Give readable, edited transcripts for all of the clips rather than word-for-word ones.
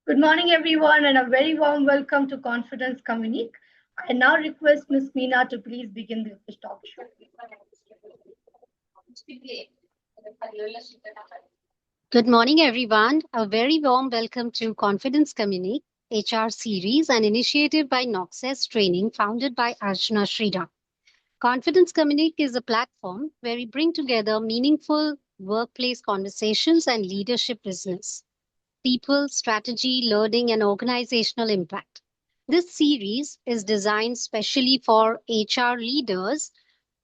Good morning, everyone, and a very warm welcome to Confidence Communique. I now request Ms. Meena to please begin the talk show. Good morning, everyone. A very warm welcome to Confidence Communique HR series, an initiative by Noxus Training founded by Archana Sriram. Confidence Communique is a platform where we bring together meaningful workplace conversations and leadership business, people, strategy, learning, and organizational impact. This series is designed specially for HR leaders,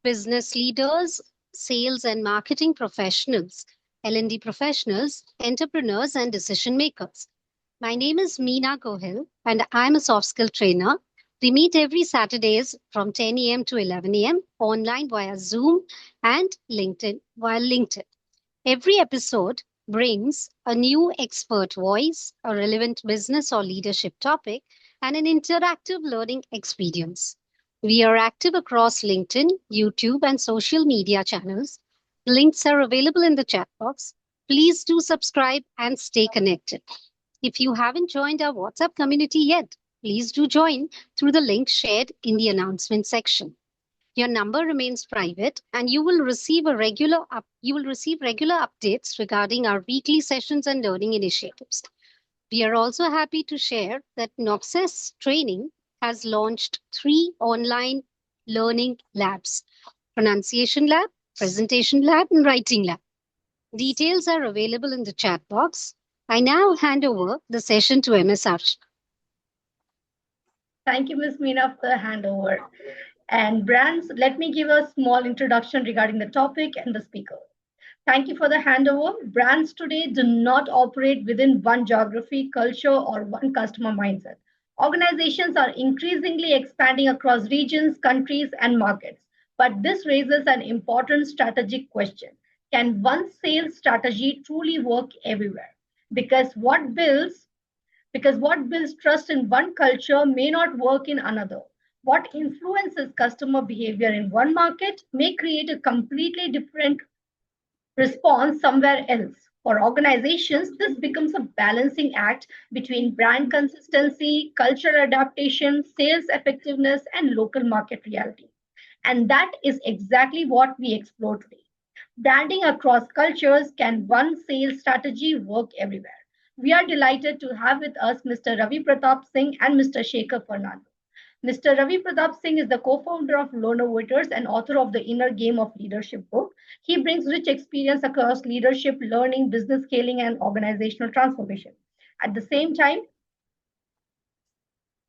business leaders, sales and marketing professionals, L&D professionals, entrepreneurs, and decision makers. My name is Meena Gohil, and I'm a soft skill trainer. We meet every Saturdays from 10 a.m. to 11 a.m. online via Zoom and LinkedIn via LinkedIn. Every episode brings a new expert voice, a relevant business or leadership topic, and an interactive learning experience. We are active across LinkedIn, YouTube, and social media channels. Links are available in the chat box. Please do subscribe and stay connected. If you haven't joined our WhatsApp community yet, please do join through the link shared in the announcement section. Your number remains private, and you will receive regular updates regarding our weekly sessions and learning initiatives. We are also happy to share that Noxus Training has launched 3 online learning labs: pronunciation lab, presentation lab, and writing lab. Details are available in the chat box. I now hand over the session to MS Arch. Thank you, Ms. Meena, for the handover. And brands, let me give a small introduction regarding the topic and the speaker. Thank you for the handover. Brands today do not operate within one geography, culture, or one customer mindset. Organizations are increasingly expanding across regions, countries, and markets. But this raises an important strategic question. Can one sales strategy truly work everywhere? Because what builds trust in one culture may not work in another. What influences customer behavior in one market may create a completely different response somewhere else. For organizations, this becomes a balancing act between brand consistency, cultural adaptation, sales effectiveness, and local market reality. And that is exactly what we explore today. Branding across cultures, can one sales strategy work everywhere? We are delighted to have with us Mr. Ravi Pratap Singh and Mr. Sekhar Fernando. Mr. Ravi Pratap Singh is the co-founder of Learnovators and author of the Inner Game of Leadership book. He brings rich experience across leadership, learning, business scaling, and organizational transformation. At the same time,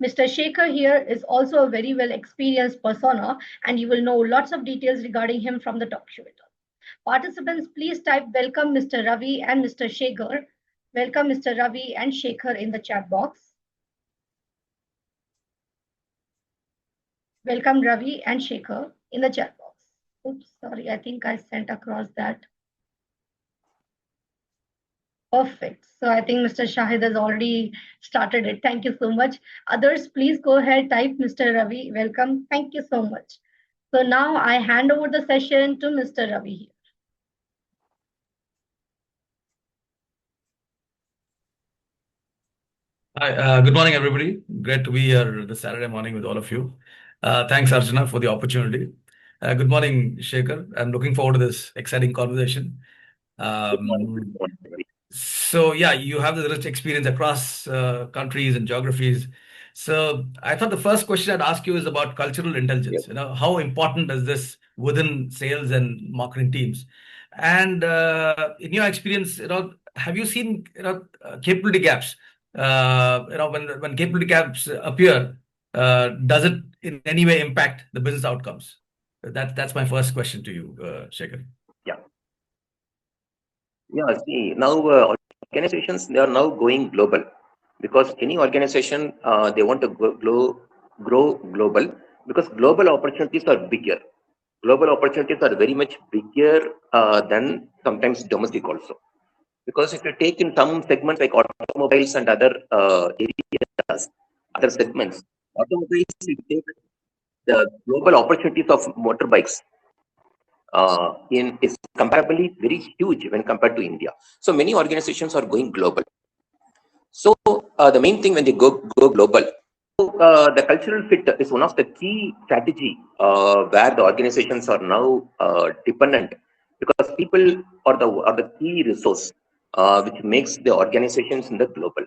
Mr. Sekhar here is also a very well experienced persona, and you will know lots of details regarding him from the talk show. Participants, please type welcome Mr. Ravi and Mr. Sekhar. Welcome Mr. Ravi and Sekhar in the chat box. Welcome Ravi and Sekhar in the chat box. Oops, sorry, I think I sent across that. Perfect. So I think Mr. Shahid has already started it. Thank you so much. Others, please go ahead, type Mr. Ravi. Welcome. Thank you so much. So now I hand over the session to Mr. Ravi here. Hi, good morning, everybody. Great to be here this Saturday morning with all of you. Thanks, Archana, for the opportunity. Good morning, Sekhar. I'm looking forward to this exciting conversation. So yeah, you have the rich experience across countries and geographies. So I thought the first question I'd ask you is about cultural intelligence. How important is this within sales and marketing teams? And in your experience, have you seen capability gaps? When capability gaps appear, does it in any way impact the business outcomes? That's my first question to you, Sekhar. Yeah. Yeah. See, now organizations, they are now going global, because any organization, they want to grow global, because global opportunities are bigger. Global opportunities are very much bigger than sometimes domestic also. Because if you take in some segments like automobiles and other areas, other segments, automobiles, if you take the global opportunities of motorbikes in is comparably very huge when compared to India. So many organizations are going global. So the main thing when they go global, the cultural fit is one of the key strategy where the organizations are now dependent, because people are the key resource which makes the organizations in the global.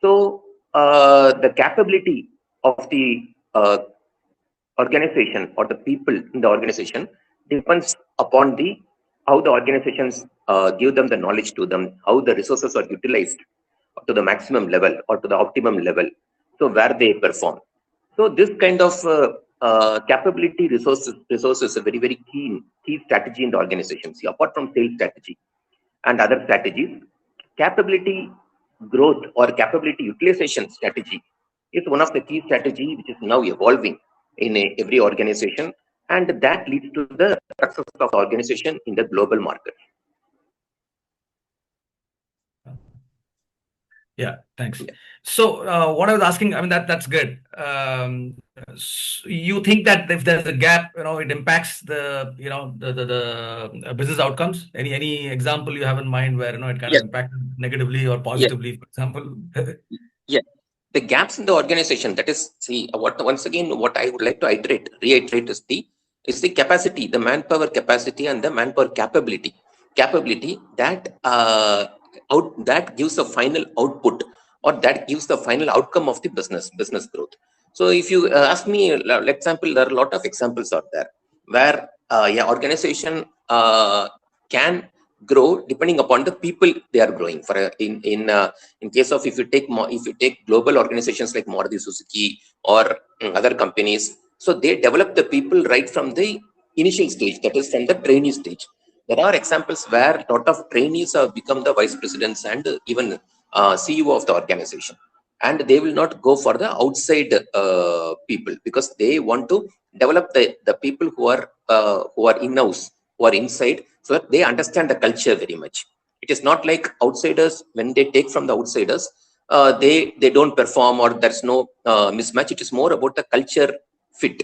So the capability of the organization or the people in the organization depends upon the how the organizations give them the knowledge to them, how the resources are utilized to the maximum level or to the optimum level, so where they perform. So this kind of capability resources is a very key strategy in the organization. See, apart from sales strategy and other strategies, capability growth or capability utilization strategy is one of the key strategy which is now evolving in every organization, and that leads to the success of the organization in the global market. Yeah, thanks. So what I was asking, I mean, that's good. You think that if there's a gap, it impacts the business outcomes? Any example you have in mind where it kind of impacted negatively or positively, for example? Yeah, the gaps in the organization. That is, see, once again, what I would like to reiterate is the capacity, the manpower capacity and the manpower capability that that gives the final output, or that gives the final outcome of the business growth. So if you ask me, example, there are a lot of examples out there where organization can grow depending upon the people they are growing. For in case of, if you take global organizations like Maruti Suzuki or other companies, so they develop the people right from the initial stage, that is from the trainee stage. There are examples where a lot of trainees have become the vice presidents and even CEO of the organization, and they will not go for the outside people, because they want to develop the people who are in-house, who are inside, so that they understand the culture very much. It is not like outsiders. When they take from the outsiders, they don't perform, or there's no mismatch. It is more about the culture fit,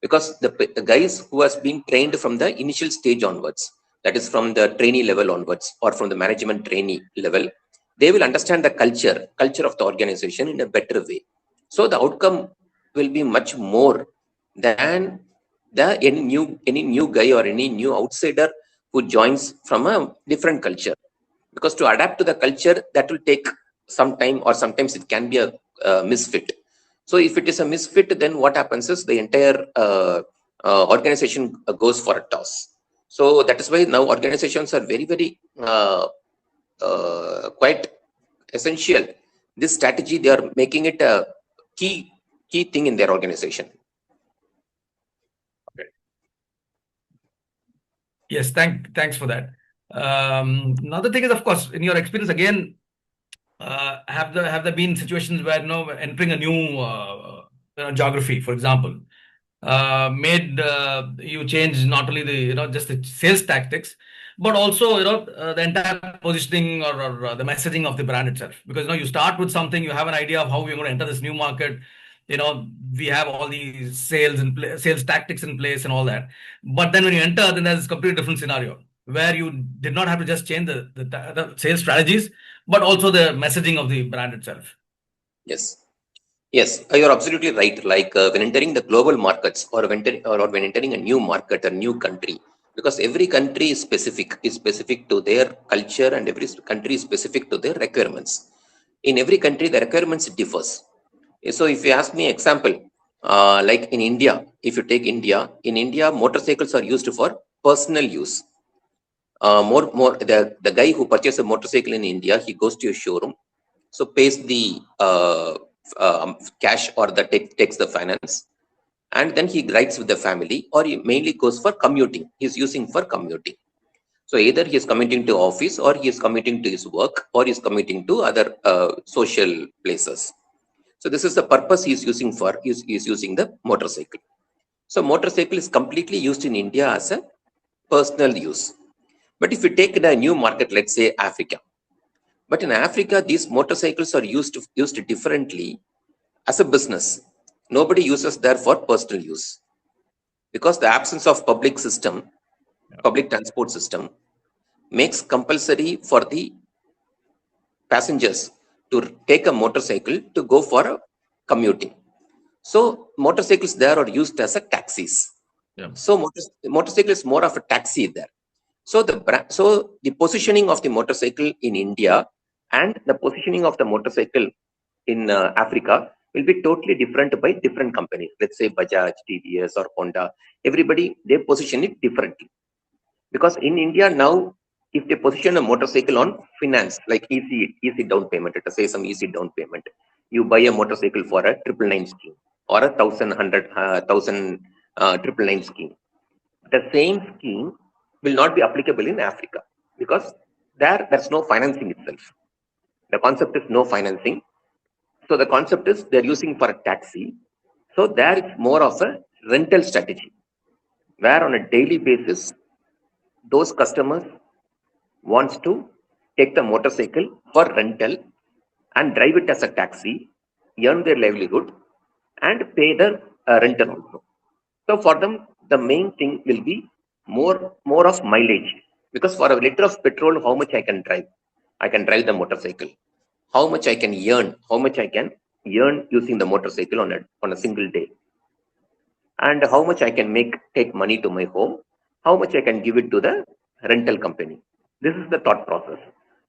because the guys who has been trained from the initial stage onwards, that is from the trainee level onwards or from the management trainee level, they will understand the culture of the organization in a better way. So the outcome will be much more than any new guy or any new outsider who joins from a different culture, because to adapt to the culture, that will take some time, or sometimes it can be a misfit. So if it is a misfit, then what happens is the entire organization goes for a toss. So that is why now organizations are very quite essential. This strategy, they are making it a key thing in their organization. Okay. Yes, thanks for that. Another thing is, of course, in your experience again, have there been situations where entering a new geography, for example, made you change not only the just the sales tactics, but also the entire positioning or the messaging of the brand itself? Because you start with something, you have an idea of how you're going to enter this new market. We have all these sales tactics in place and all that, but then when you enter, then there's a completely different scenario where you did not have to just change the sales strategies, but also the messaging of the brand itself. Yes, you're absolutely right. Like when entering the global markets, or when entering a new market, a new country, because every country is specific to their culture, and every country is specific to their requirements. In every country, the requirements differs. So if you ask me example, like in India, if you take India, in India, motorcycles are used for personal use. the guy who purchases a motorcycle in India, he goes to a showroom, so pays the cash or takes the finance, and then he rides with the family, or he mainly goes for commuting. He's using for commuting. So either he is commuting to office, or he is commuting to his work, or he is commuting to other social places. So this is the purpose he is using for. He is using the motorcycle. So motorcycle is completely used in India as a personal use. But if you take in a new market, let's say Africa, but in Africa, these motorcycles are used differently as a business. Nobody uses there for personal use, because the absence of public transport system makes compulsory for the passengers to take a motorcycle to go for commuting. So motorcycles there are used as a taxis. Yeah. So motorcycle is more of a taxi there. So the positioning of the motorcycle in India and the positioning of the motorcycle in Africa will be totally different by different companies. Let's say Bajaj, TVS, or Honda. Everybody, they position it differently. Because in India now, if they position a motorcycle on finance, like easy down payment, let us say some easy down payment, you buy a motorcycle for a 999 scheme or a 999 scheme. The same scheme will not be applicable in Africa, because there's no financing itself. The concept is no financing. So the concept is they're using for a taxi. So there is more of a rental strategy, where on a daily basis, those customers wants to take the motorcycle for rental and drive it as a taxi, earn their livelihood, and pay the rental also. So for them, the main thing will be more of mileage, because for a liter of petrol, how much I can drive? I can drive the motorcycle. How much I can earn? How much I can earn using the motorcycle on a single day? And how much I can take money to my home? How much I can give it to the rental company? This is the thought process.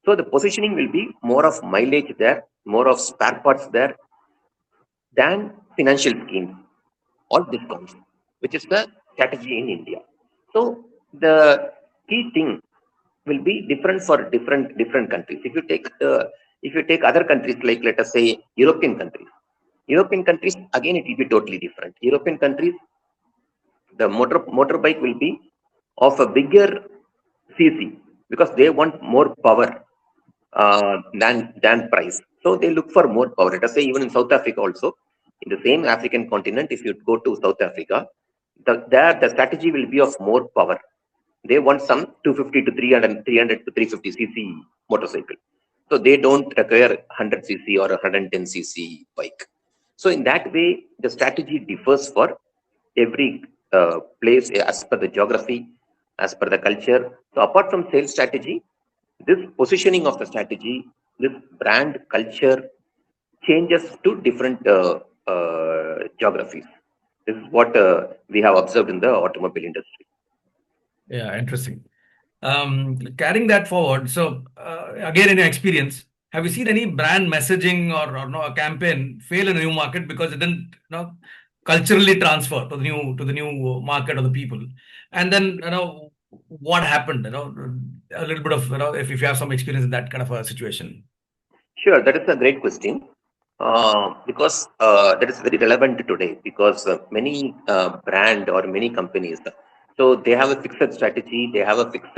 So the positioning will be more of mileage there, more of spare parts there, than financial schemes or discounts, which is the strategy in India. So the key thing will be different for different countries. If you take other countries, like let us say European countries, again it will be totally different. European countries, the motorbike will be of a bigger CC, because they want more power than price. So they look for more power. Let us say even in South Africa also, in the same African continent, if you go to South Africa, the strategy will be of more power. They want some 250 to 300 to 350 cc motorcycle. So they don't require 100 cc or 110 cc bike. So in that way, the strategy differs for every place as per the geography, as per the culture. So apart from sales strategy, this positioning of the strategy, this brand culture changes to different geographies. This is what we have observed in the automobile industry. Yeah, interesting. Carrying that forward, so again, in your experience, have you seen any brand messaging or no, a campaign fail in a new market because it didn't culturally transfer to the new market or the people? And then what happened? A little bit of if you have some experience in that kind of a situation. Sure, that is a great question. Because that is very relevant today, because many brand or many companies, so they have a fixed strategy, they have a fixed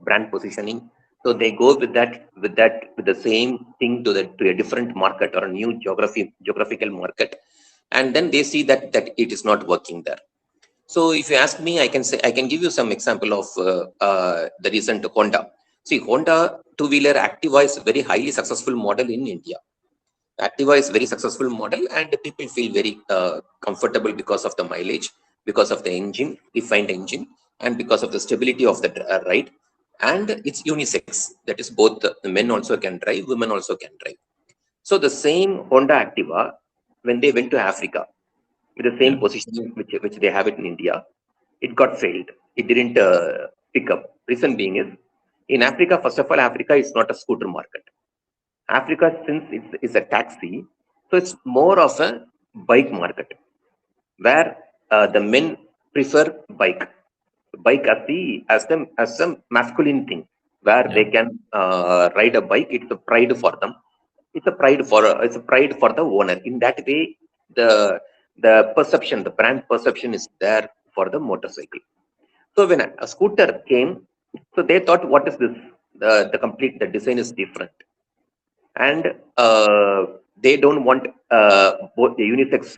brand positioning, so they go with the same thing to a different market or a new geographical market, and then they see that it is not working there. So if you ask me, I can give you some example of the recent Honda. See, Honda two-wheeler Activa is a very highly successful model in India. Activa is very successful model, and people feel very comfortable because of the mileage, because of the engine, refined engine, and because of the stability of the ride. And it's unisex. That is, both the men also can drive, women also can drive. So the same Honda Activa, when they went to Africa, with the same positioning which they have it in India, it got failed. It didn't pick up. Reason being is, in Africa, first of all, Africa is not a scooter market. Africa, since it's a taxi, so it's more of a bike market, where the men prefer bike, bike as a masculine thing, where they can ride a bike. It's a pride for them. It's a pride for the owner. In that way, the perception, the brand perception is there for the motorcycle. So when a scooter came, so they thought, what is this? The design is different, and they don't want both the unisex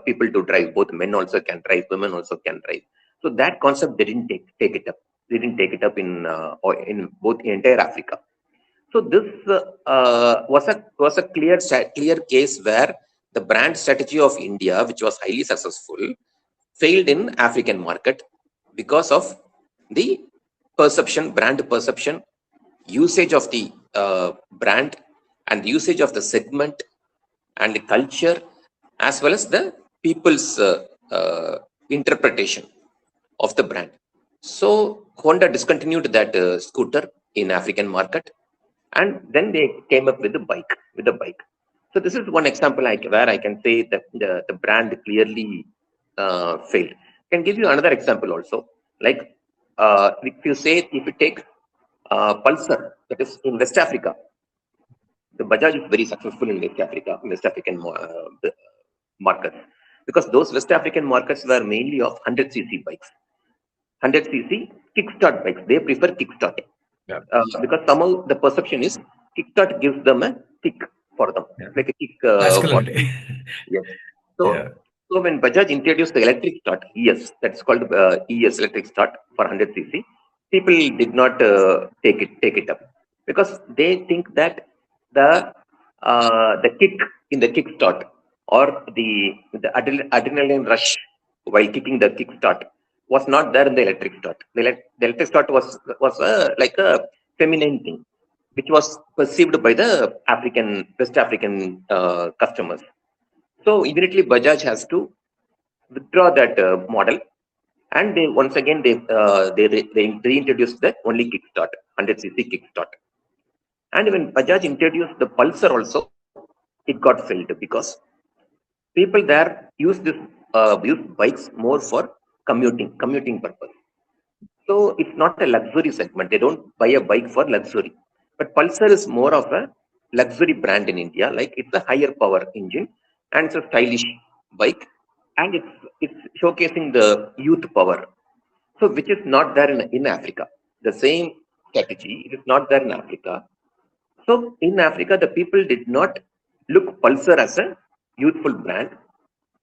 people to drive. Both men also can drive, women also can drive. So that concept they didn't take it up. They didn't take it up or in both entire Africa. So this was a clear case where the brand strategy of India, which was highly successful, failed in African market because of the brand perception, usage of the brand, and usage of the segment and the culture, as well as the people's interpretation of the brand. So Honda discontinued that scooter in African market, and then they came up with the bike. So this is one example where I can say that the brand clearly failed. I can give you another example also. Like if you take Pulsar, that is in West Africa. The Bajaj is very successful in West African markets, because those West African markets were mainly of 100cc bikes, 100cc kickstart bikes. They prefer kickstart. Yeah. Because somehow the perception is kickstart gives them a kick for them, like a kick. Masculinity. Yes. So when Bajaj introduced the electric start, that's called ES, electric start for 100cc, people did not take it up, because they think that the kick in the kick start, or the adrenaline rush while kicking the kick start, was not there in the electric start. The electric start was like a feminine thing, which was perceived by the West African customers. So immediately Bajaj has to withdraw that model, and they once again they reintroduced the only kickstart, 100cc kickstart. And when Bajaj introduced the Pulsar also, it got failed, because people there use bikes more for commuting purpose. So it's not a luxury segment. They don't buy a bike for luxury. But Pulsar is more of a luxury brand in India. Like, it's a higher power engine, and it's a stylish bike, and it's showcasing the youth power. So which is not there in Africa. The same strategy, it is not there in Africa. So in Africa, the people did not look Pulsar as a youthful brand.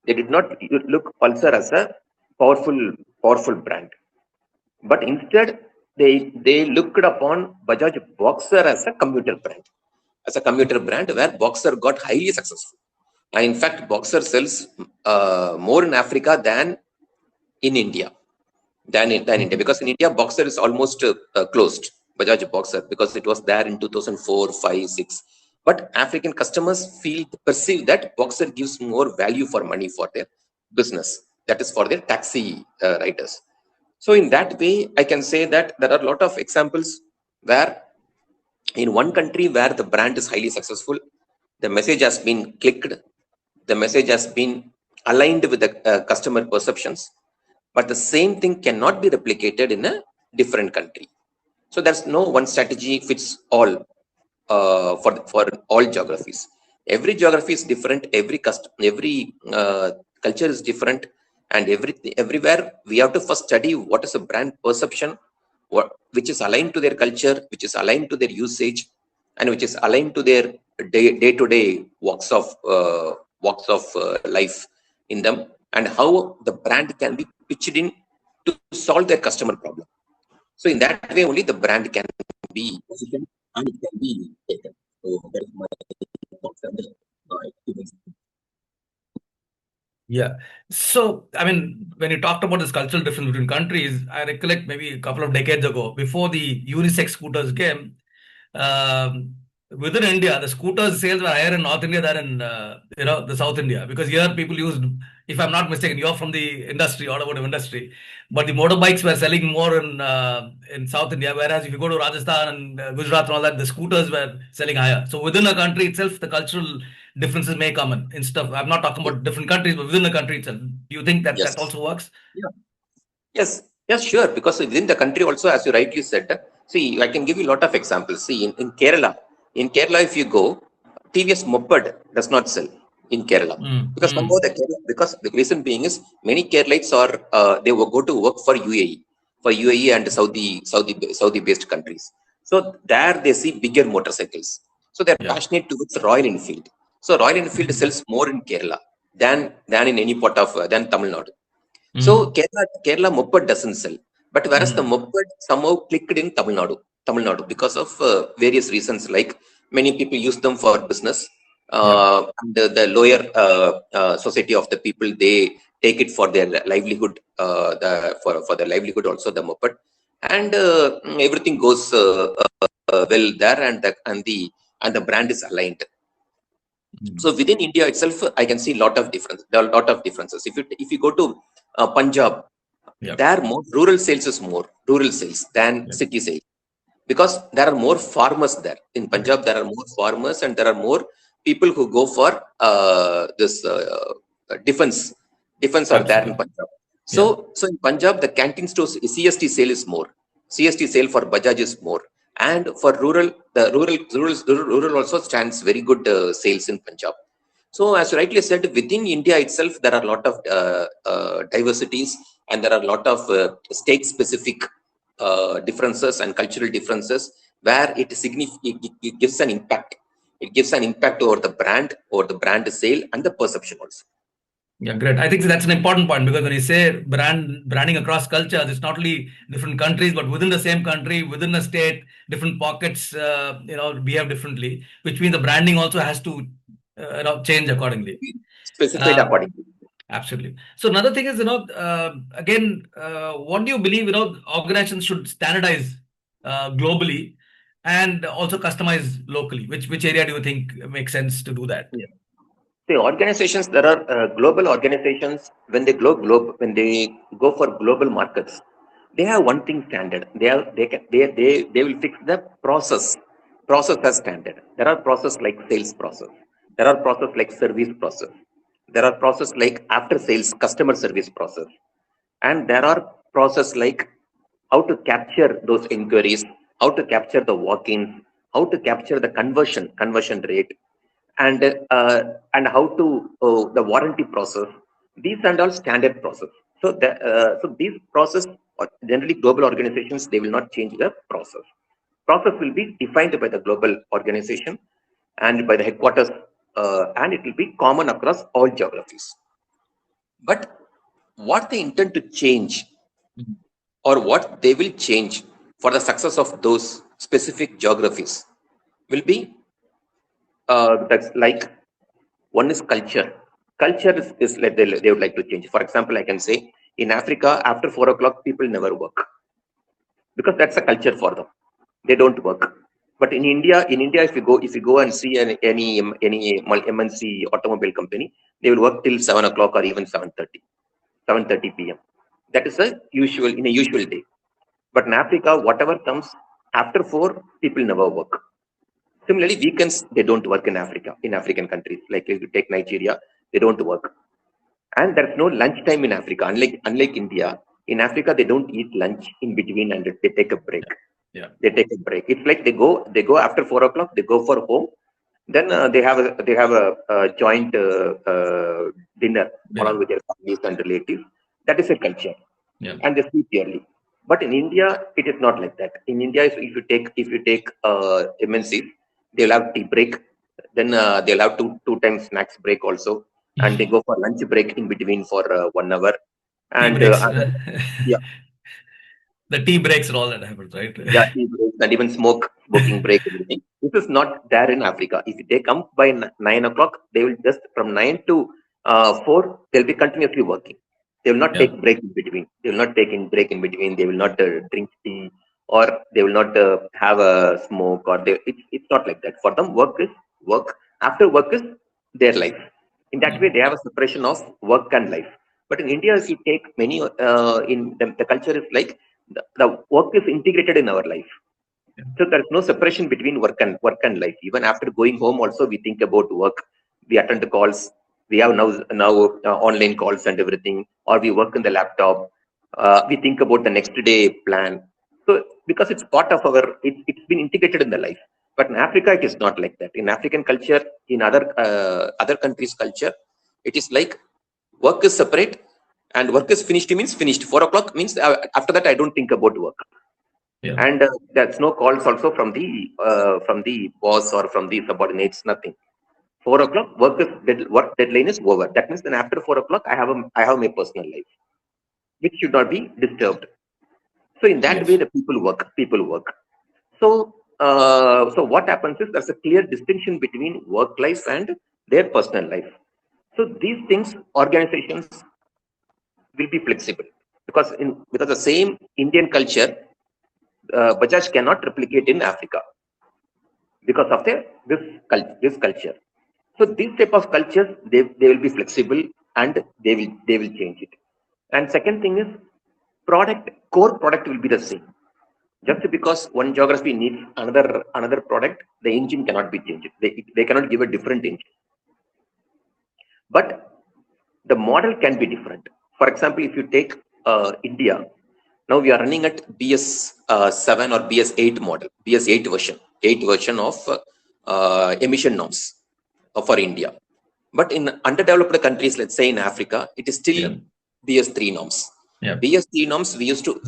They did not look Pulsar as a powerful brand. But instead, they looked upon Bajaj Boxer as a commuter brand, where Boxer got highly successful. And in fact, Boxer sells more in Africa than in India. Because in India, Boxer is almost closed, Bajaj Boxer, because it was there in 2004, 5, 6. But African customers perceive that Boxer gives more value for money for their business. That is for their taxi riders. So in that way, I can say that there are a lot of examples where in one country where the brand is highly successful, the message has been clicked, the message has been aligned with the customer perceptions, but the same thing cannot be replicated in a different country. So there's no one strategy fits all for all geographies. Every geography is different. Every culture is different, and everywhere we have to first study what is a brand perception, which is aligned to their culture, which is aligned to their usage, and which is aligned to their day-to-day walks of life in them, and how the brand can be pitched in to solve their customer problem. So in that way only the brand can be positioned and it can be taken. So that is my thoughts on the Yeah. So, I mean, when you talked about this cultural difference between countries, I recollect maybe a couple of decades ago, before the unisex scooters came, um, within India, the scooters sales were higher in North India than in the South India, because here people used, if I'm not mistaken, you're from the industry, automotive industry, but the motorbikes were selling more in South India, whereas if you go to Rajasthan and Gujarat and all that, the scooters were selling higher. So within a country itself, the cultural differences may come in stuff. I'm not talking about different countries, but within the country itself. Do you think that Yes. that also works? Yeah. Yes. Yes, sure. Because within the country also, as you rightly said, see, I can give you a lot of examples. See, in Kerala, if you go, TVS moped does not sell in Kerala because somehow because the reason being is many Keralites are they will go to work for UAE and Saudi based countries. So there they see bigger motorcycles. So they're passionate towards Royal Enfield. So Royal Enfield sells more in Kerala than in any part of than Tamil Nadu. So Kerala moped doesn't sell, but whereas the moped somehow clicked in Tamil Nadu because of various reasons, like many people use them for business, and the lower society of the people, they take it for their livelihood, for their livelihood also, the moped, and everything goes well there, and the brand is aligned. So within India itself, I can see lot of difference. There are a lot of differences. If you go to Punjab, there more rural sales is more rural sales than city sales, because there are more farmers there. In Punjab, there are more farmers, and there are more people who go for this defense. Defense are there in Punjab. So in Punjab, the canteen stores CST sale is more. CST sale for Bajaj is more. And for rural, the rural also stands very good sales in Punjab. So as you rightly said, within India itself, there are a lot of diversities, and there are a lot of state-specific differences and cultural differences, where it gives an impact. It gives an impact over the brand sale, and the perception also. Yeah, great. I think that's an important point, because when you say branding across cultures, it's not only different countries, but within the same country, within a state, different pockets, behave differently, which means the branding also has to, change accordingly. Specified accordingly. Absolutely. So another thing is, again, what do you believe, organizations should standardize globally and also customize locally? Which area do you think makes sense to do that? Yeah. The organizations, there are global organizations, when they go for global markets, they have one thing standard. They will fix the process as standard. There are process like sales process. There are process like service process. There are process like after sales customer service process. And there are process like how to capture those inquiries, how to capture the walk-ins, how to capture the conversion rate, and how to the warranty process. These are all standard process. So these process, generally global organizations, they will not change the process. Process will be defined by the global organization and by the headquarters, and it will be common across all geographies. But what they intend to change, or what they will change for the success of those specific geographies, will be that's like, one is culture. Culture is like they would like to change. For example, I can say in Africa, after 4 o'clock, people never work, because that's a culture for them. They don't work. But in India, if you go and see any MNC automobile company, they will work till 7 o'clock or even 7:30 p.m. That is in a usual day. But in Africa, whatever comes after 4, people never work. Similarly, weekends, they don't work in Africa, in African countries. Like if you take Nigeria, they don't work. And there's no lunch time in Africa. Unlike India, in Africa, they don't eat lunch in between, and they take a break. Yeah. They take a break. It's like they go after 4 o'clock, they go for home. Then they have a joint dinner along with their families and relatives. That is a culture. Yeah. And they sleep early. But in India, it is not like that. In India, if you take MNCs, they'll have tea break. Then they'll have two times snacks break also, and they go for lunch break in between for 1 hour. And yeah, the tea breaks and all that happens, right? Yeah, tea breaks and even smoking break. Everything. This is not there in Africa. If they come by 9 o'clock, they will just from 9 to 4, they'll be continuously working. They will not take break in between. They will not take break in between. They will not drink tea, or they will not have a smoke, or it's not like that. For them, work is work. After work is their life. In that way, they have a separation of work and life. But in India, if you take many, in the culture is like the work is integrated in our life. So there's no separation between work and life. Even after going home, also we think about work. We attend the calls. We have now online calls and everything, or we work in the laptop. We think about the next day plan. So because it's part of our, it's been integrated in the life. But in Africa, it is not like that. In African culture, in other countries' culture, it is like work is separate, and work is finished means finished. 4 o'clock means after that I don't think about work. Yeah. And there's no calls also from the boss or from the subordinates. Nothing. 4 o'clock work deadline is over. That means then after 4 o'clock I have my personal life, which should not be disturbed. So in that way, the people work. So so what happens is there's a clear distinction between work life and their personal life. So these things organizations will be flexible, because the same Indian culture, Bajaj cannot replicate in Africa because of this culture. So these type of cultures, they will be flexible, and they will change it. And second thing is, core product will be the same. Just because one geography needs another product, the engine cannot be changed. They cannot give a different engine. But the model can be different. For example, if you take India, now we are running at BS7 or BS8 model, BS8 version of emission norms for India. But in underdeveloped countries, let's say in Africa, it is still BS3 norms. Yeah. BS3 norms we used to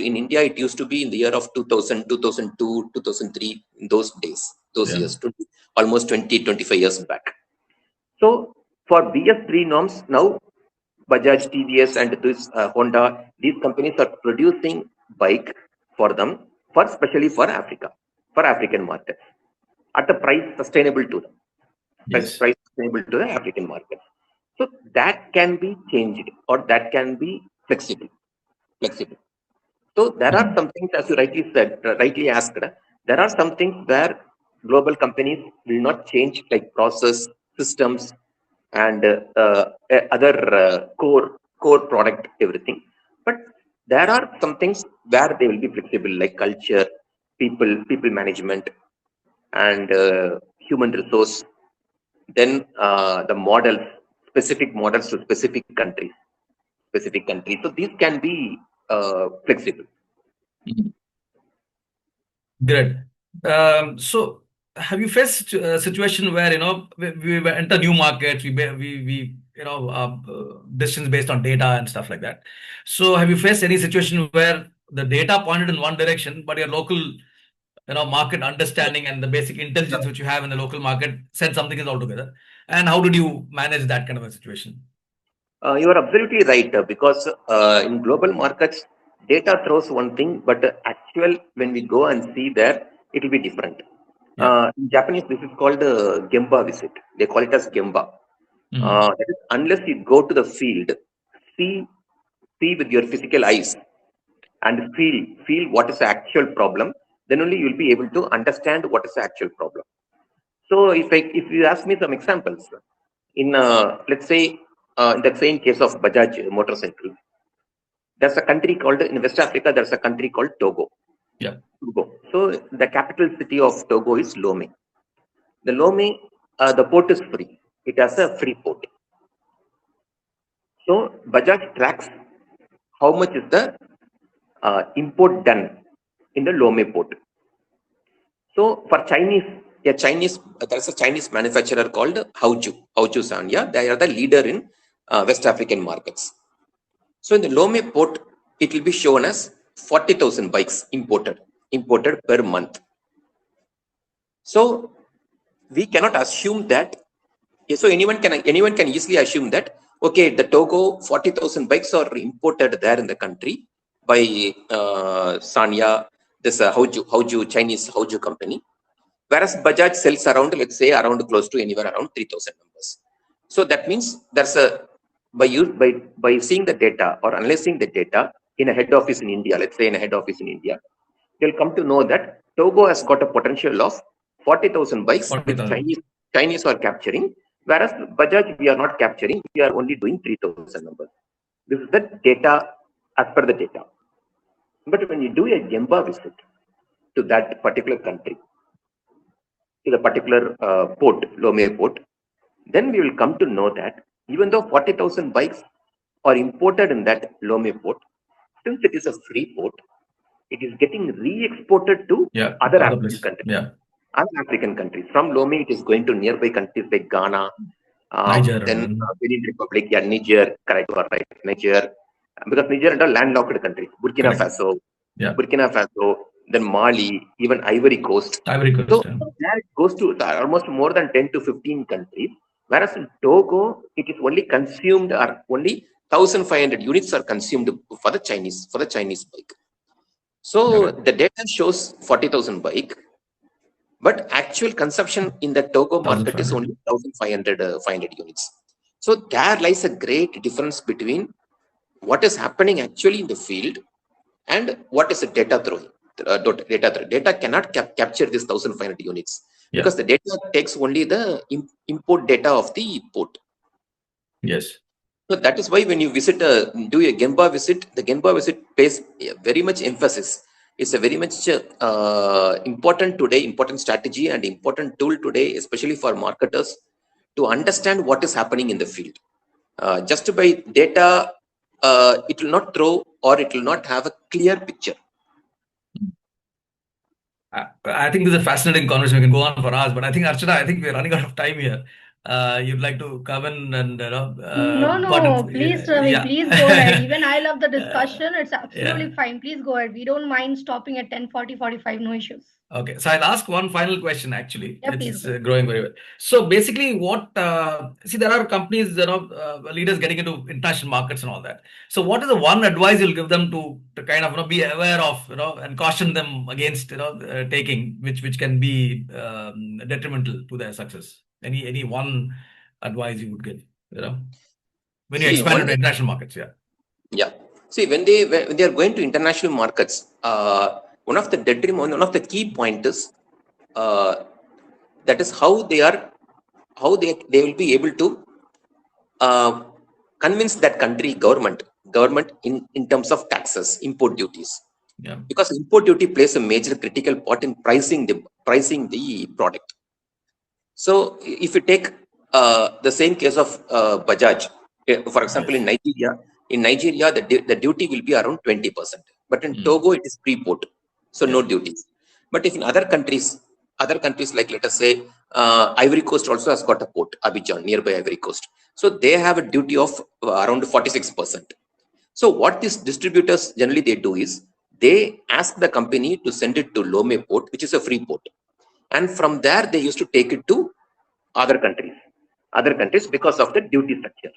in India, it used to be in the year of 2000, 2002, 2003, in those days, years, almost 20-25 years back. So for BS3 norms, now Bajaj, TVS, and this Honda, these companies are producing bike for them, especially for Africa, for African markets, at a price sustainable to them. Price sustainable to the African market. So that can be changed, or that can be flexible. So there are some things, as you rightly asked, there are some things where global companies will not change, like process, systems, and other core product, everything. But there are some things where they will be flexible, like culture, people management, and human resource. Then the models, specific models to specific countries. So these can be flexible. Great. So have you faced a situation where we enter new markets, we decisions based on data and stuff like that? So have you faced any situation where the data pointed in one direction, but your local market understanding and the basic intelligence which you have in the local market said something is altogether? And how did you manage that kind of a situation? You are absolutely right, because in global markets, data throws one thing, but when we go and see there, it will be different. In Japanese, this is called Gemba visit. They call it as Gemba. That is, unless you go to the field, see with your physical eyes, and feel what is the actual problem, then only you will be able to understand what is the actual problem. So if you ask me some examples, in let's say in the same case of Bajaj motorcycle, there's a country called, in West Africa, there's a country called Togo. Yeah. Togo. So the capital city of Togo is Lomé. The Lomé, the port is free. It has a free port. So Bajaj tracks how much is the import done in the Lomé port. So for Chinese, there's a Chinese manufacturer called Haoju Sanya. They are the leader in West African markets. So in the Lomé port, it will be shown as 40,000 bikes imported per month. So we cannot assume that. So anyone can easily assume that, okay, the Togo 40,000 bikes are imported there in the country by Sanya, this Haoju Chinese Haoju company, whereas Bajaj sells around, let's say, close to anywhere around 3,000 numbers. So that means there's a by seeing the data or analyzing the data in a head office in India, let's say in a head office in India, you'll come to know that Togo has got a potential of 40,000 bikes, 40,000. which Chinese are capturing, whereas Bajaj we are not capturing, we are only doing 3,000 numbers. This is the data as per the data. But when you do a Gemba visit to that particular country, to the particular port, Lomé port, then we will come to know that even though 40,000 bikes or imported in that Lome port, since it is a free port, it is getting re-exported to other African countries. Other African countries. From Lome, it is going to nearby countries like Ghana, Niger, then Benin Republic, Niger, correct, you are right, Niger, because Niger and all landlocked countries, Burkina Faso, then Mali, even Ivory Coast. So there it goes to almost more than 10 to 15 countries, whereas in Togo, it is only consumed, or only 1,500 units are consumed for the Chinese bike. So the data shows 40,000 bike, but actual consumption in the Togo market is only 1,500 units. So there lies a great difference between what is happening actually in the field and what is the data throwing. Data cannot capture this 1,500 units because the data takes only the import data of the port. Yes. So that is why when you visit, do a Gemba visit, the Gemba visit pays very much emphasis. It's a very much important strategy and important tool today, especially for marketers, to understand what is happening in the field. Just by data, it will not throw, or it will not have a clear picture. I think this is a fascinating conversation. We can go on for hours, but I think, Archana, I think we're running out of time here. You'd like to come in and no, please, Ravi, please go ahead. Even I love the discussion. It's absolutely fine. Please go ahead. We don't mind stopping at 10:40, 45, no issues. Okay, so I'll ask one final question. Actually, it's growing very well. So basically, see, there are companies, leaders getting into international markets and all that. So what is the one advice you'll give them to kind of be aware of, and caution them against, taking, which can be detrimental to their success? Any one advice you would give, when you expand into international markets? See, when they are going to international markets, one of the key points is that is how they will be able to convince that country government in terms of taxes, import duties. Because import duty plays a major critical part in pricing the product. So if you take the same case of Bajaj, for example, in Nigeria, the duty will be around 20%, but in Togo it is pre-port, so no duties. But if in other countries like, let us say, Ivory Coast also has got a port, Abidjan, nearby Ivory Coast, so they have a duty of around 46%. So what these distributors generally they do is they ask the company to send it to Lome port, which is a free port, and from there they used to take it to other countries because of the duty structure.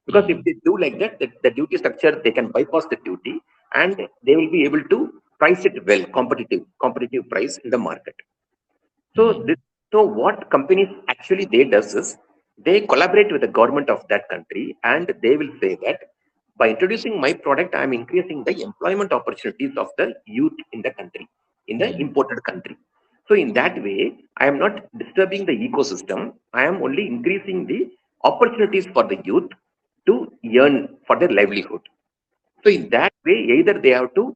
Because if they do like that, the duty structure, they can bypass the duty and they will be able to price it well, competitive price in the market. So what companies actually they does is they collaborate with the government of that country, and they will say that by introducing my product, I am increasing the employment opportunities of the youth in the country, in the imported country. So in that way, I am not disturbing the ecosystem. I am only increasing the opportunities for the youth to earn for their livelihood. So in that way, either they have to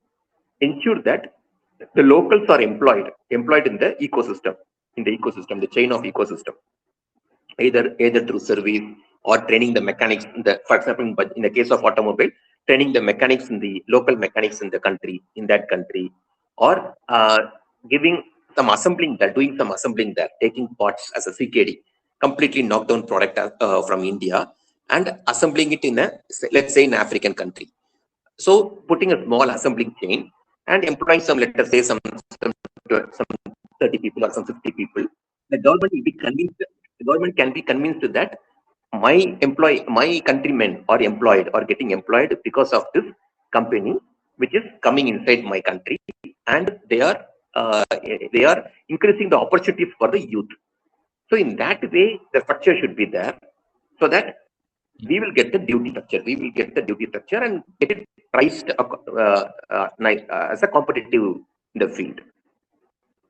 ensure that the locals are employed in the ecosystem, the chain of ecosystem, either through service or training the mechanics. For example, in the case of automobile, training the mechanics local mechanics in that country, or giving some assembling there, doing some assembling there, taking parts as a CKD, completely knocked down product from India, and assembling it in let's say, in an African country. So putting a small assembling chain and employing some, let us say, some 30 people or some 50 people, the government will be convinced. The government can be convinced that my countrymen are employed or getting employed because of this company, which is coming inside my country, and they are increasing the opportunities for the youth. So in that way, the structure should be there, so that we will get the duty structure. And get it priced as a competitive in the field.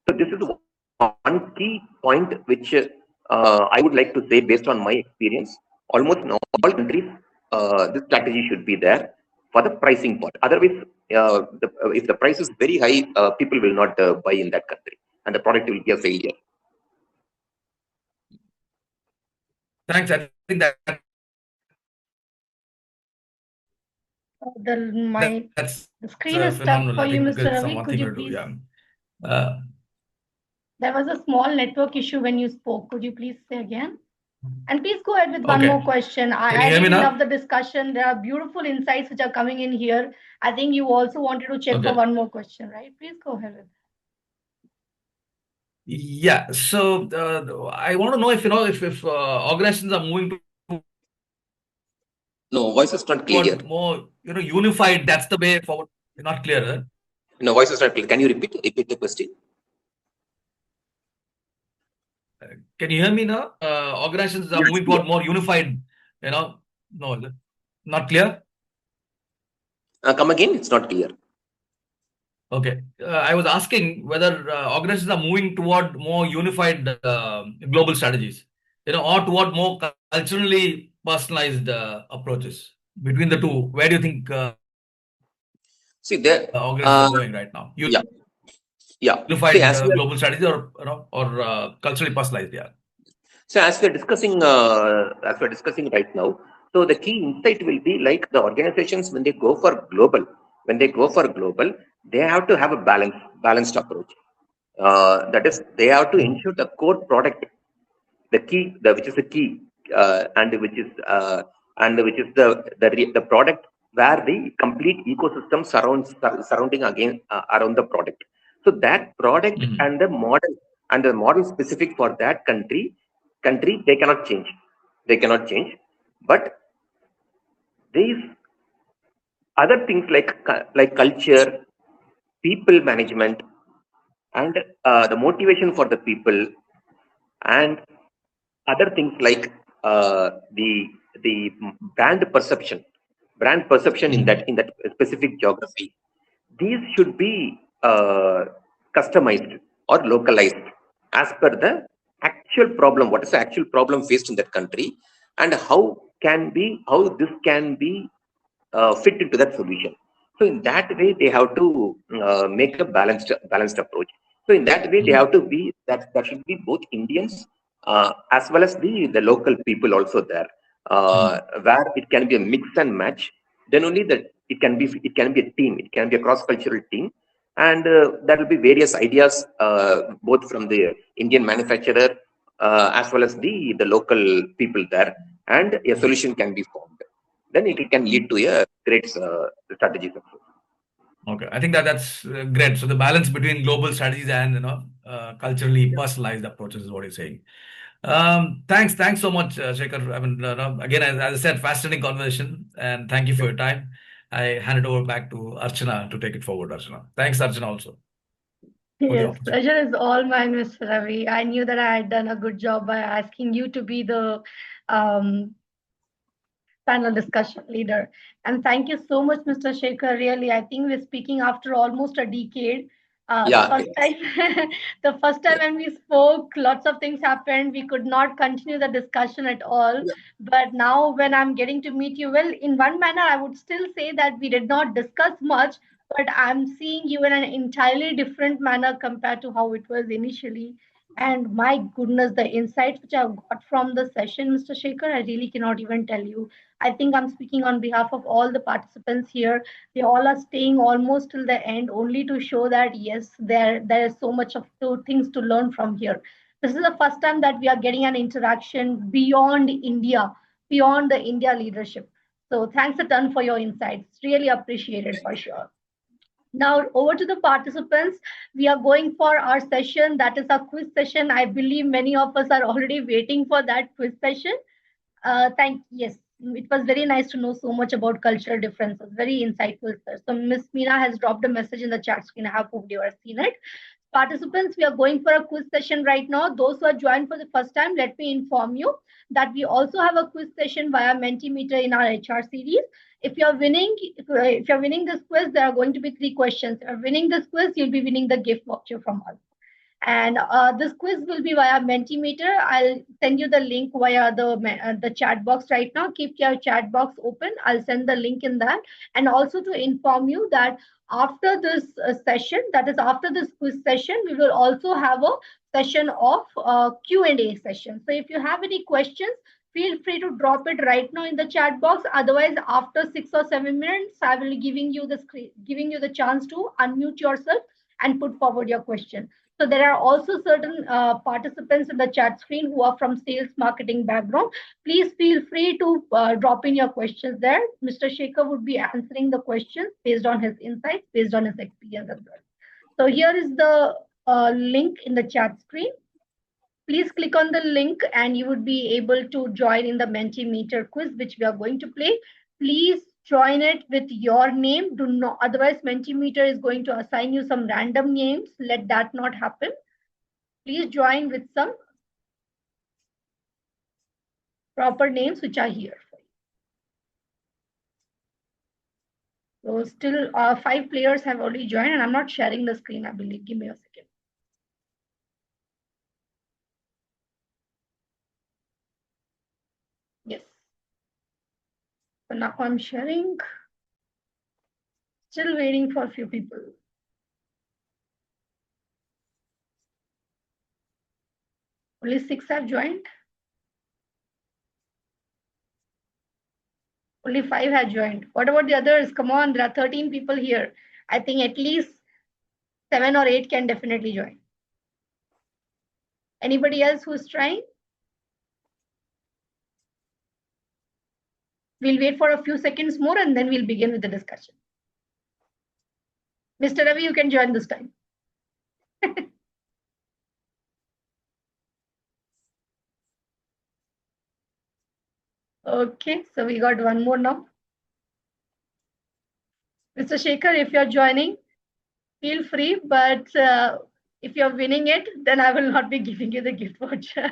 So this is one key point which I would like to say, based on my experience. Almost in all countries, this strategy should be there for the pricing part. Otherwise, if the price is very high, people will not buy in that country, and the product will be a failure. Thanks. I think that That's The screen is stuck phenomenal. for I you, think Mr. it's Ravi. one Could thing you to do. please? Yeah. There was a small network issue when you spoke. Could you please say again? And please go ahead with one more Okay. question. Can you I hear me really now? love the discussion. There are beautiful insights which are coming in here. I think you also wanted to check for Okay. one more question, right? Please go ahead with Yeah. So I want to know if organizations are moving No, voice is not clear. toward more unified. That's the way forward. Not clear. Huh? No, voice is not clear. Can you repeat the question? Can you hear me now? Organizations are Yes. moving toward more unified. No, is it not clear? Come again. It's not clear. Okay. I was asking whether organizations are moving toward more unified global strategies, or toward more culturally personalized approaches. Between the two, where do you think See there. organizations are going right now? Yeah. Yeah. See, Unified as we are global strategy or culturally personalized? Yeah. So as we're discussing right now, so the key insight will be like the organizations when they go for global, they have to have a balanced approach. That is, they have to ensure the core product, which is the key, and which is the product where the complete ecosystem surrounding again around the product. So that product Mhm. and the model specific for that country they cannot change. But these other things like culture, people management, and the motivation for the people, and other things like the brand perception in Mhm. that specific geography. These should be customized or localized as per the actual problem. What is the actual problem faced in that country, and how this can be fit into that solution. So in that way, they have to make a balanced approach. So in that way, they Mhm. have to be that should be both Indians as well as the local people also there, Mhm. where it can be a mix and match. Then only that it can be a team. It can be a cross-cultural team, and there will be various ideas both from the Indian manufacturer as well as the local people there, and a solution can be formed. Then it can lead to a great strategy success. Okay, I think that's great. So the balance between global strategies and culturally personalized approaches is what you're saying. Thanks so much, Shekhar. I mean, again, as I said, fascinating conversation, and thank you for your time. I hand it over back to Archana to take it forward. Archana, thanks, Archana, also for the Yes, opportunity. pleasure is all mine, Mr. Ravi. I knew that I had done a good job by asking you to be the um, panel discussion leader. And thank you so much, Mr. Shekhar. Really, I think we're speaking after almost a decade. The Yeah, first time, the first time yeah, when we spoke, lots of things happened. We could not continue the discussion at all. yeah. But now, when I'm getting to meet you, well, in one manner, I would still say that we did not discuss much. But I'm seeing you in an entirely different manner compared to how it was initially. And my goodness, the insights which I've got from the session, Mr. Shekhar, I really cannot even tell you. I think I'm speaking on behalf of all the participants here. They all are staying almost till the end, only to show that yes, there is so much of things to learn from here. This is the first time that we are getting an interaction beyond India, beyond the India leadership. So thanks a ton for your insights. Really appreciated for sure. Now, over to the participants. We are going for our session. That is our quiz session. I believe many of us are already waiting for that quiz session. Yes, it was very nice to know so much about cultural differences. Very insightful, sir. So Miss Meena has dropped a message in the chat screen. I have hoped you have seen it. Participants, we are going for a quiz session right now. Those who are joined for the first time, let me inform you that we also have a quiz session via Mentimeter in our HR series. If you're winning this quiz, there are going to be 3 questions. If you're winning this quiz, you'll be winning the gift voucher from us. And this quiz will be via Mentimeter. I'll send you the link via the chat box right now. Keep your chat box open. I'll send the link in that. And also to inform you that after this session, that is after this quiz session, we will also have a session of Q&A session. So if you have any questions, feel free to drop it right now in the chat box. Otherwise, after 6 or 7 minutes, I will be giving you the chance to unmute yourself and put forward your question. So there are also certain participants in the chat screen who are from sales marketing background. Please feel free to drop in your questions there. Mr. Sekhar would be answering the questions based on his insights, based on his experience as well. So here is the link in the chat screen. Please click on the link and you would be able to join in the Mentimeter quiz, which we are going to play. Please join it with your name. Do not, otherwise Mentimeter is going to assign you some random names. Let that not happen. Please join with some proper names which are here for you. So still 5 players have already joined and I'm not sharing the screen, I believe. Give me a second. Yes. So now I'm sharing. Still waiting for a few people. Only 6 have joined. Only 5 have joined. What about the others? Come on, there are 13 people here. I think at least 7 or 8 can definitely join. Anybody else who's trying? We'll wait for a few seconds more and then we'll begin with the discussion. Mr. Ravi, you can join this time. Okay, so we got one more now. Mr. Sekhar, if you're joining, feel free, but if you're winning it, then I will not be giving you the gift voucher.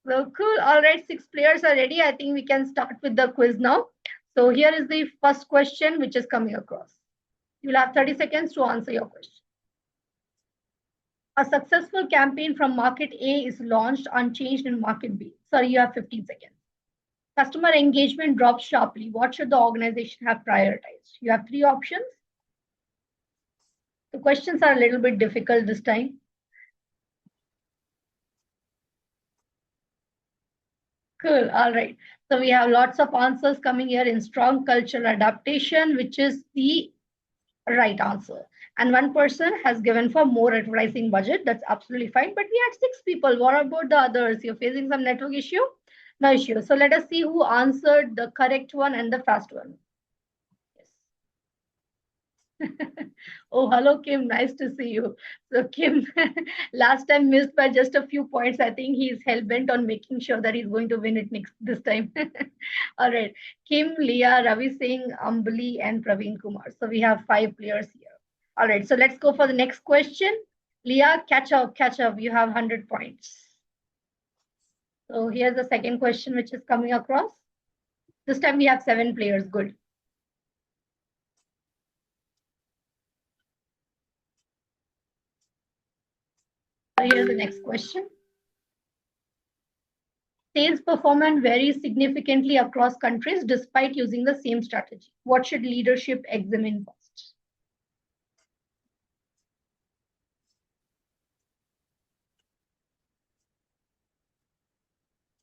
So cool. All right, 6 players are ready. I think we can start with the quiz now. So here is the first question which is coming across. You'll have 30 seconds to answer your question. A successful campaign from market A is launched unchanged in market B. Sorry, you have 15 seconds. Customer engagement drops sharply. What should the organization have prioritized? You have 3 options. The questions are a little bit difficult this time. Cool. All right. So we have lots of answers coming here in strong cultural adaptation, which is the right answer. And one person has given for more advertising budget. That's absolutely fine. But we had 6 people. What about the others? You're facing some network issue? No issue. So let us see who answered the correct one and the fast one. Yes. Oh, hello, Kim. Nice to see you. So Kim, last time missed by just a few points. I think he's hell-bent on making sure that he's going to win it this time. All right. Kim, Leah, Ravi Singh, Ambali, and Praveen Kumar. So we have 5 players here. All right. So let's go for the next question. Leah, catch up. You have 100 points. So here's the second question, which is coming across. This time we have 7 players. Good. So here's the next question. Sales performance varies significantly across countries despite using the same strategy. What should leadership examine first?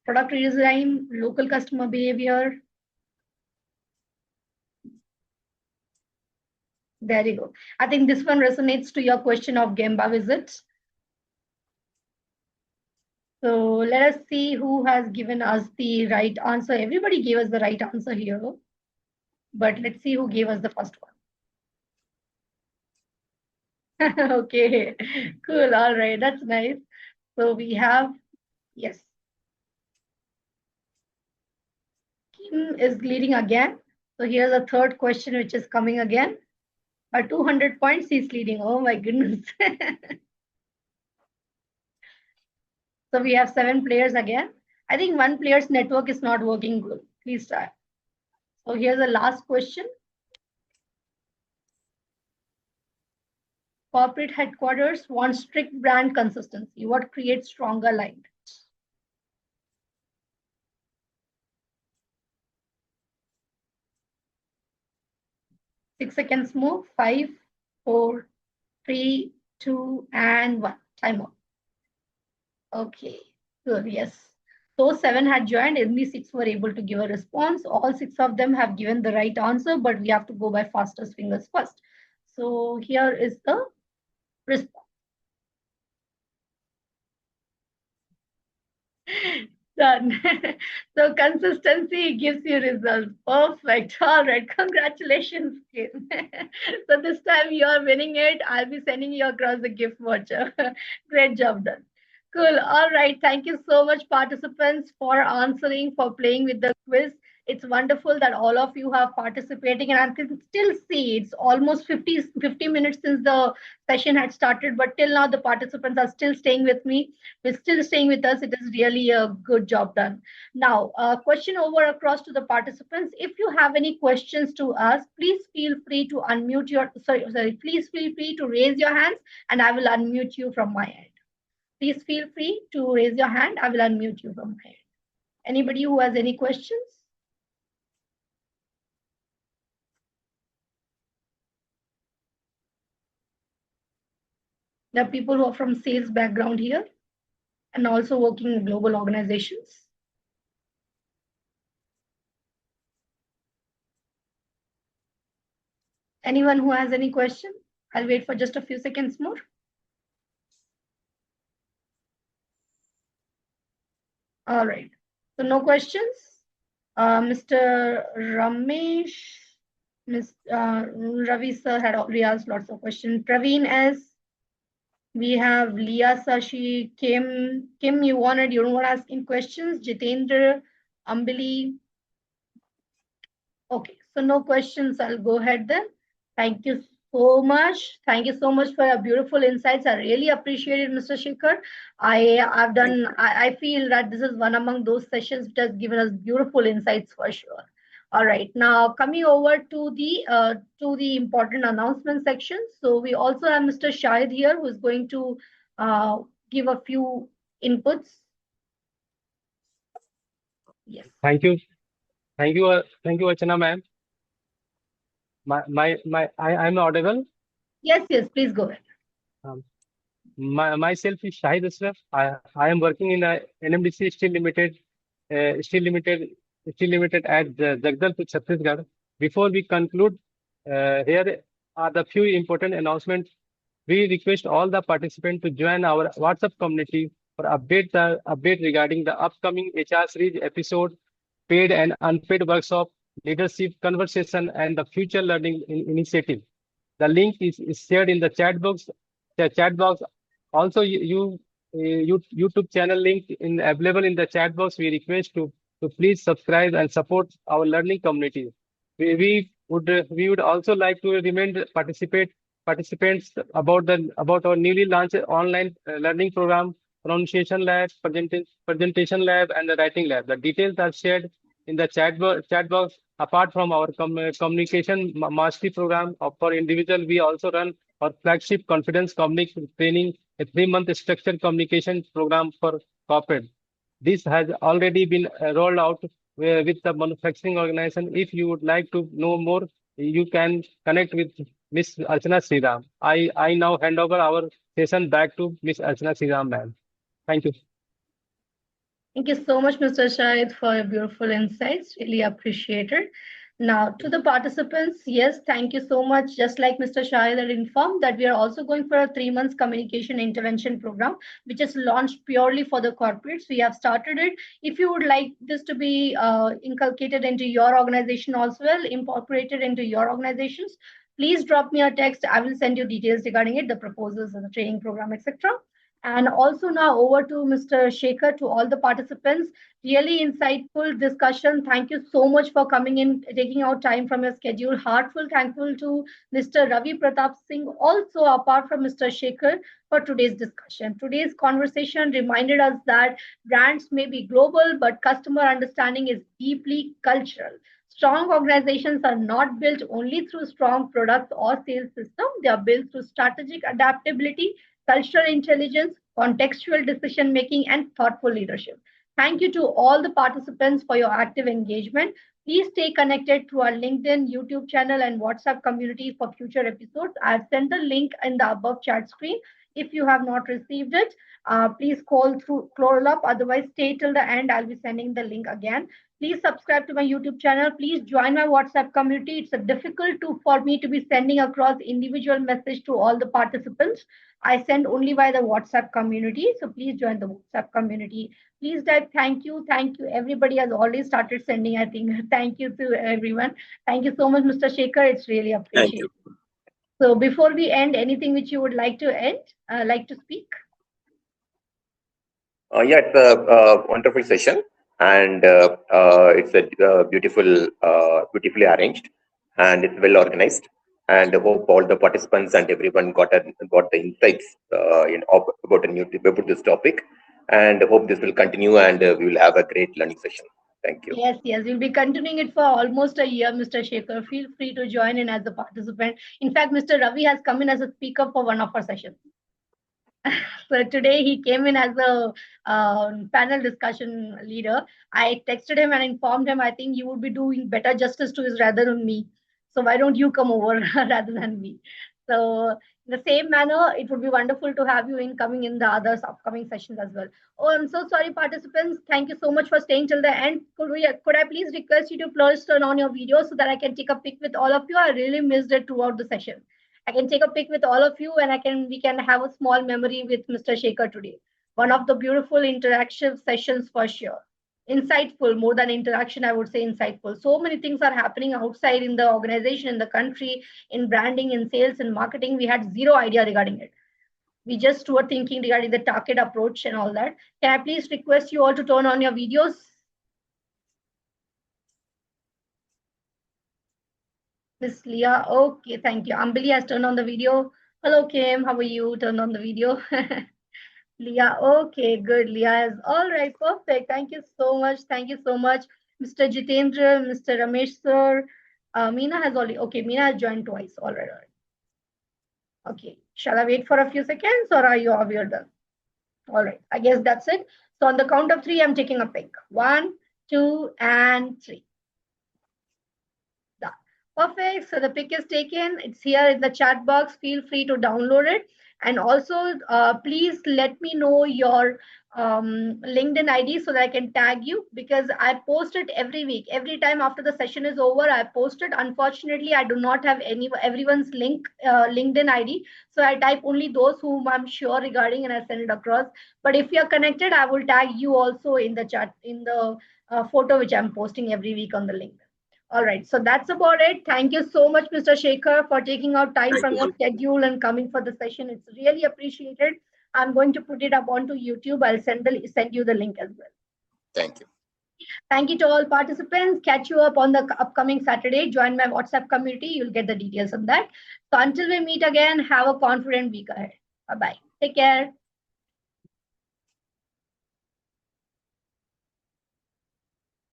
Product redesign, local customer behavior. There you go. I think this one resonates to your question of Gemba visit. So let us see who has given us the right answer. Everybody gave us the right answer here. But let's see who gave us the first one. Okay, cool. All right, that's nice. So we have, yes. Kim is leading again. So here's a third question, which is coming again. By 200 points, he's leading. Oh my goodness. So we have 7 players again. I think one player's network is not working good. Please try. So here's the last question. Corporate headquarters want strict brand consistency. What creates stronger alignment? Six seconds more. 5, 4, 3, 2, and 1. Time out. Okay. Good, yes. Those 7 had joined, only 6 were able to give a response. All 6 of them have given the right answer, but we have to go by fastest fingers first. So here is the response. Done. So consistency gives you results. Perfect. All right. Congratulations, Kim. So this time you are winning it. I'll be sending you across the gift voucher. Great job done. Cool. All right. Thank you so much, participants, for answering, for playing with the quiz. It's wonderful that all of you have participating, and I can still see it's almost 50 minutes since the session had started, but till now the participants are still staying with me. We're still staying with us. It is really a good job done. Now, question over across to the participants. If you have any questions to us, please feel free to unmute your, please feel free to raise your hands and I will unmute you from my end. Please feel free to raise your hand. I will unmute you from my end. Anybody who has any questions? There are people who are from sales background here and also working in global organizations. Anyone who has any question? I'll wait for just a few seconds more. All right. So no questions. Mr. Ramesh, Ms. Ravi sir had already asked lots of questions. Praveen S. We have Leah Sashi, Kim, you don't want to ask any questions. Jitendra, Ambili. Okay, so no questions. I'll go ahead then. Thank you so much. Thank you so much for your beautiful insights. I really appreciate it, Mr. Sekhar. I feel that this is one among those sessions which has given us beautiful insights for sure. All right, now coming over to the important announcement section. So we also have Mr. Shahid here who is going to give a few inputs. Yes. Thank you, Archana ma'am. I'm audible. Yes, please go ahead. Myself is Shahid Asraf. I am working in a NMDC Steel Limited at Jagdalpur, Chhattisgarh. Before we conclude, here are the few important announcements. We request all the participants to join our WhatsApp community for update regarding the upcoming HR series episode, paid and unpaid workshop, leadership conversation, and the future learning initiative. The link is shared in the chat box. Also, YouTube channel link available in the chat box. We request to please subscribe and support our learning community. We would also like to remind participants about our newly launched online learning program, pronunciation lab, presentation lab, and the writing lab. The details are shared in the chat box. Apart from our communication mastery program for individual, we also run our flagship confidence communication training, a 3-month structured communication program for corporate. This has already been rolled out with the manufacturing organization. If you would like to know more, you can connect with Ms. Archana Sriram. I now hand over our session back to Ms. Archana Sriram, ma'am. Thank you. Thank you so much, Mr. Shahid, for your beautiful insights. Really appreciated. Now, to the participants, yes, thank you so much. Just like Mr. Shahid had informed that we are also going for a 3-month communication intervention program, which is launched purely for the corporates. We have started it. If you would like this to be inculcated into your organization as well, incorporated into your organizations, please drop me a text. I will send you details regarding it, the proposals and the training program, etc. And also now over to Mr. Sekhar, to all the participants. Really insightful discussion. Thank you so much for coming in, taking out time from your schedule. Heartful thankful to Mr. Ravi Pratap Singh, also apart from Mr. Sekhar, for today's discussion. Today's conversation reminded us that brands may be global, but customer understanding is deeply cultural. Strong organizations are not built only through strong products or sales system. They are built through strategic adaptability, cultural intelligence, contextual decision making, and thoughtful leadership. Thank you to all the participants for your active engagement. Please stay connected through our LinkedIn, YouTube channel, and WhatsApp community for future episodes. I've sent the link in the above chat screen. If you have not received it, please scroll up. Otherwise, stay till the end. I'll be sending the link again. Please subscribe to my YouTube channel. Please join my WhatsApp community. It's difficult for me to be sending across individual message to all the participants. I send only by the WhatsApp community. So please join the WhatsApp community. Please type thank you. Thank you. Everybody has already started sending, I think. Thank you to everyone. Thank you so much, Mr. Sekhar. It's really appreciated. Thank you. So before we end, anything which you would like to speak? Yeah, it's a wonderful session, and it's a beautifully arranged, and it's well organized. And I hope all the participants and everyone got the insights about this topic. And I hope this will continue, and we will have a great learning session. Thank you. Yes, we'll be continuing it for almost a year, Mr. Sekhar. Feel free to join in as a participant. In fact, Mr. Ravi has come in as a speaker for one of our sessions. So today he came in as a panel discussion leader. I texted him and informed him, I think you would be doing better justice to his rather than me. So why don't you come over rather than me? So in the same manner, it would be wonderful to have you coming in the others upcoming sessions as well. Oh, I'm so sorry, participants. Thank you so much for staying till the end. Could I please request you to please turn on your video so that I can take a pic with all of you? I really missed it throughout the session. I can take a pic with all of you, and we can have a small memory with Mr. Sekhar today. One of the beautiful interactive sessions for sure. Insightful, more than interaction, I would say insightful. So many things are happening outside in the organization, in the country, in branding, in sales, in marketing. We had zero idea regarding it. We just were thinking regarding the target approach and all that. Can I please request you all to turn on your videos? Miss Leah, okay, thank you. Ambili has turned on the video. Hello, Kim, how are you? Turned on the video. Leah, okay, good. Leah is all right, perfect. Thank you so much. Thank you so much, Mr. Jitendra, Mr. Ramesh sir. Meena has already, okay, Meena has joined twice. All right. Okay, shall I wait for a few seconds or are you done? All right, I guess that's it. So on the count of three, I'm taking a pic. 1, 2, and 3. Perfect. So the pic is taken. It's here in the chat box. Feel free to download it. And also, please let me know your LinkedIn ID so that I can tag you, because I post it every week. Every time after the session is over, I post it. Unfortunately, I do not have everyone's LinkedIn ID. So I type only those whom I'm sure regarding and I send it across. But if you're connected, I will tag you also in the chat, in the photo which I'm posting every week on the LinkedIn. All right, so that's about it. Thank you so much, Mr. Sekhar, for taking out time from your schedule and coming for the session. It's really appreciated. I'm going to put it up onto YouTube. I'll send you the link as well. Thank you. Thank you to all participants. Catch you up on the upcoming Saturday. Join my WhatsApp community. You'll get the details on that. So until we meet again, have a confident week ahead. Bye-bye. Take care.